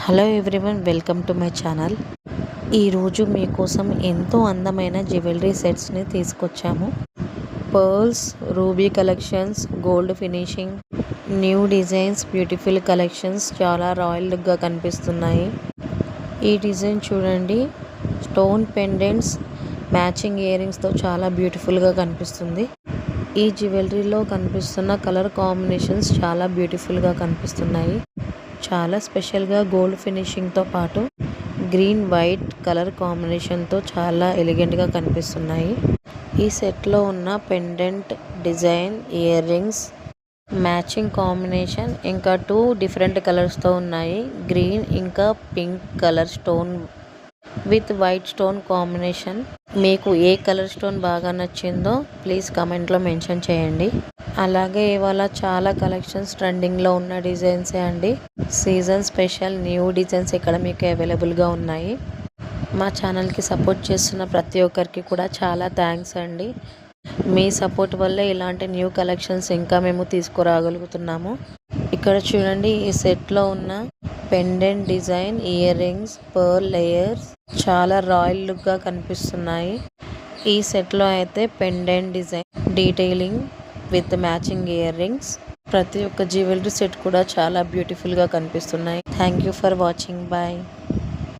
Hello everyone, welcome to my channel. ఈరోజు మీకోసం ఎంతో అందమైన జ్యువెలరీ సెట్స్ని తీసుకొచ్చాము. Pearls, ruby collections, gold finishing, new designs, beautiful collections చాలా రాయల్ లుక్గా కనిపిస్తున్నాయి. ఈ డిజైన్ చూడండి, స్టోన్ పెండెంట్స్, మ్యాచింగ్ ఇయర్ రింగ్స్తో చాలా బ్యూటిఫుల్గా కనిపిస్తుంది. ఈ జ్యువెలరీలో కనిపిస్తున్న కలర్ కాంబినేషన్స్ చాలా బ్యూటిఫుల్గా కనిపిస్తున్నాయి. చాలా స్పెషల్గా గోల్డ్ ఫినిషింగ్తో పాటు గ్రీన్ వైట్ కలర్ కాంబినేషన్తో చాలా ఎలిగెంట్గా కనిపిస్తున్నాయి. ఈ సెట్లో ఉన్న pendant design, ear rings, matching combination ఇంకా 2 డిఫరెంట్ కలర్స్తో ఉన్నాయి. గ్రీన్ ఇంకా pink colour stone with white stone combination. మీకు ఏ కలర్ స్టోన్ బాగా నచ్చిందో ప్లీజ్ కమెంట్లో మెన్షన్ చేయండి. అలాగే ఇవాళ చాలా కలెక్షన్స్ ట్రెండింగ్లో ఉన్న డిజైన్సే అండి. సీజన్ స్పెషల్ న్యూ డిజైన్స్ ఇక్కడ మీకు అవైలబుల్గా ఉన్నాయి. మా ఛానల్కి సపోర్ట్ చేస్తున్న ప్రతి ఒక్కరికి కూడా చాలా థ్యాంక్స్ అండి. మీ సపోర్ట్ వల్లే ఇలాంటి న్యూ కలెక్షన్స్ ఇంకా మేము తీసుకురాగలుగుతున్నాము. ఇక్కడ చూడండి, ఈ సెట్లో ఉన్న pendant design, ear rings, pearl layers చాలా రాయల్ లుక్గా కనిపిస్తున్నాయి. ఈ సెట్లో అయితే pendant design, detailing with matching ear rings, ప్రతి ఒక్క జ్యువెలరీ సెట్ కూడా చాలా బ్యూటిఫుల్గా కనిపిస్తున్నాయి. Thank you for watching. Bye.